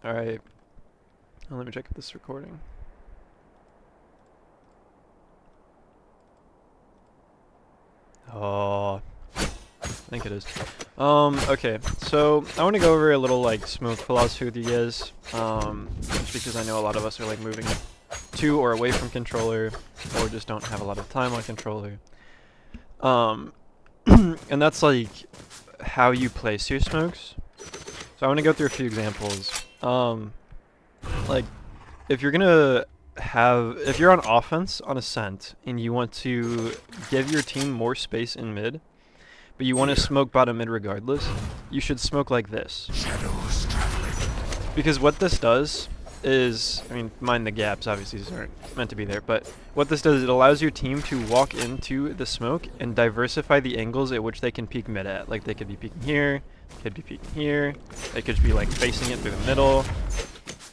Alright. Let me check if this is recording. Oh, I think it is. Okay, so I want to go over a little like smoke philosophy with you guys. Just because I know a lot of us are like moving to or away from controller, or just don't have a lot of time on controller. And that's like how you place your smokes. So I want to go through a few examples. Like if you're if you're on offense on ascent and you want to give your team more space in mid, but you want to smoke bottom mid regardless, you should smoke like this. Because what this does is, I mean, mind the gaps, obviously these aren't meant to be there, but what this does is it allows your team to walk into the smoke and diversify the angles at which they can peek mid at. Like they could be peeking here, they could be peeking here, they could be like facing it through the middle.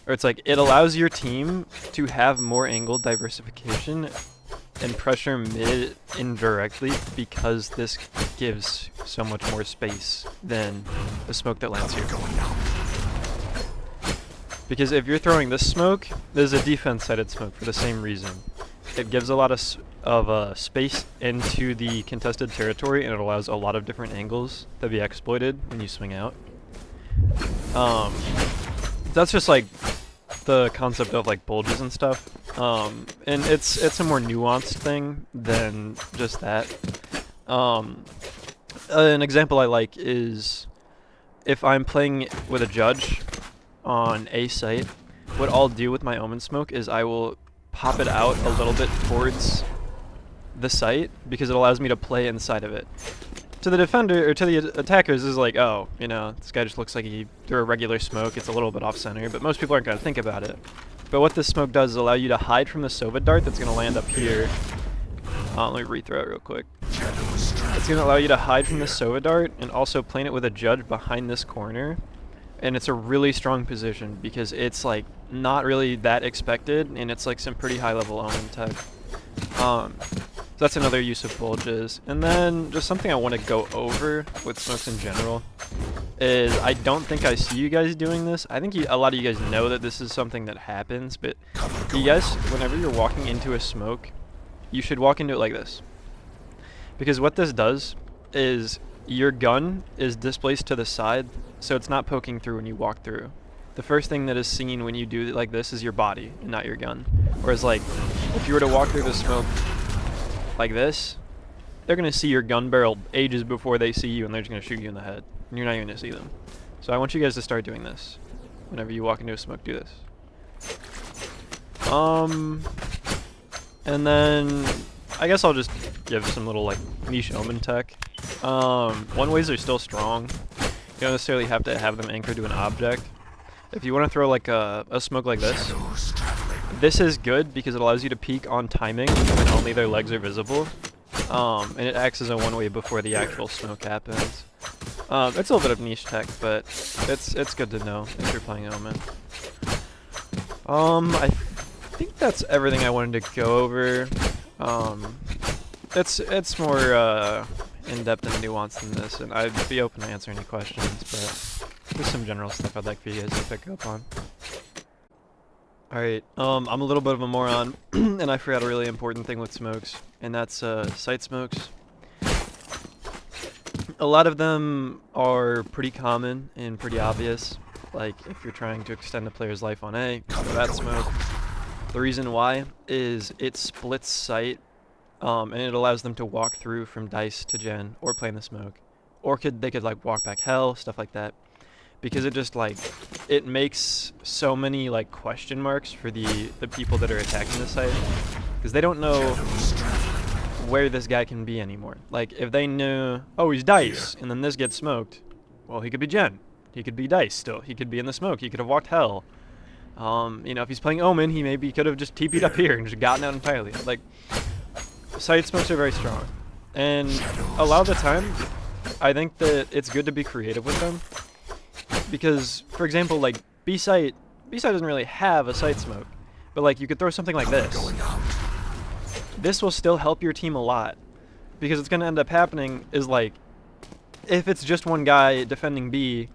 Or it's like, it allows your team to have more angle diversification and pressure mid indirectly because this gives so much more space than the smoke that lands here. Because if you're throwing this smoke, there's a defense-sided smoke for the same reason. It gives a lot of space into the contested territory, and it allows a lot of different angles to be exploited when you swing out. That's just like the concept of like bulges and stuff, and it's a more nuanced thing than just that. An example I like is if I'm playing with a judge on a site, what I'll do with my omen smoke is I will pop it out a little bit towards the site because it allows me to play inside of it. To the defender, or to the attackers, is like, oh, you know, this guy just looks like he threw a regular smoke, it's a little bit off-center, but most people aren't going to think about it. But what this smoke does is allow you to hide from the Sova dart that's going to land up here. Let me rethrow it real quick. It's going to allow you to hide from the Sova dart and also plant it with a judge behind this corner. And it's a really strong position because it's like not really that expected, and it's like some pretty high-level omen tech. So that's another use of bulges. And then just something I want to go over with smokes in general is I don't think I see you guys doing this. I think a lot of you guys know that this is something that happens, but you guys, whenever you're walking into a smoke, you should walk into it like this. Because what this does is your gun is displaced to the side, so it's not poking through when you walk through. The first thing that is seen when you do it like this is your body and not your gun. Whereas like, if you were to walk through the smoke like this, they're going to see your gun barrel ages before they see you, and they're just going to shoot you in the head. And you're not even going to see them. So I want you guys to start doing this. Whenever you walk into a smoke, do this. And then I guess I'll just give some little like niche omen tech. One ways are still strong. You don't necessarily have to have them anchored to an object. If you want to throw like a smoke like this is good because it allows you to peek on timing when only their legs are visible. And it acts as a one-way before the actual smoke happens. It's a little bit of niche tech, but it's good to know if you're playing omen. I think that's everything I wanted to go over. It's more in-depth and nuanced than this, and I'd be open to answer any questions, but there's some general stuff I'd like for you guys to pick up on. Alright, I'm a little bit of a moron, and I forgot a really important thing with smokes, and that's sight smokes. A lot of them are pretty common and pretty obvious, like if you're trying to extend a player's life on A, go that smoke. The reason why is it splits sight, and it allows them to walk through from dice to gen, or play in the smoke. Or they could like walk back hell, stuff like that. Because it just like, it makes so many like question marks for the people that are attacking the site. Because they don't know where this guy can be anymore. Like if they knew, oh he's dice, and then this gets smoked, well he could be gen. He could be dice still. He could be in the smoke. He could have walked hell. You know, if he's playing omen, he maybe could have just TP'd up here and just gotten out entirely. Like, sight smokes are very strong. And a lot of the time, I think that it's good to be creative with them. Because, for example, like, B-site doesn't really have a sight smoke. But, like, you could throw something like this. This will still help your team a lot. Because what's going to end up happening is, like, if it's just one guy defending B,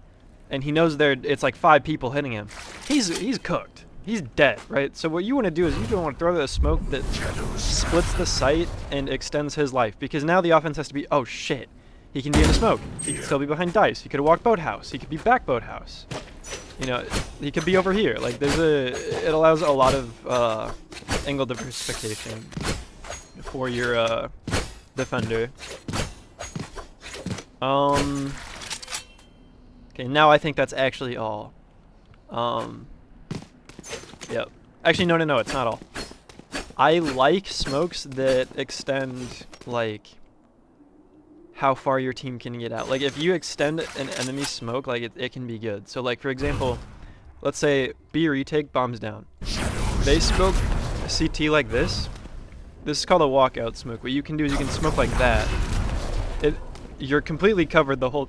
and he knows it's like 5 people hitting him, he's cooked. He's dead, right? So what you want to do is you don't want to throw the smoke that splits the site and extends his life, because now the offense has to be, oh shit, he can be in the smoke. He can still be behind dice. He could have walked boathouse. He could be back boathouse. You know, he could be over here. Like it allows a lot of angle diversification for your defender. Okay, now I think that's actually all. Yep. Actually, no, it's not all. I like smokes that extend, like, how far your team can get out. Like, if you extend an enemy smoke, like, it can be good. So, like, for example, let's say B retake bombs down. They smoke a CT like this. This is called a walkout smoke. What you can do is you can smoke like that. You're completely covered the whole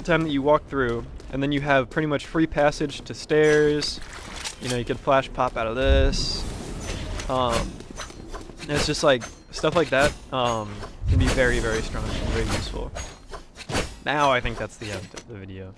time that you walk through, and then you have pretty much free passage to stairs. You know, you could flash pop out of this. It's just like stuff like that can be very, very strong and very useful. Now I think that's the end of the video.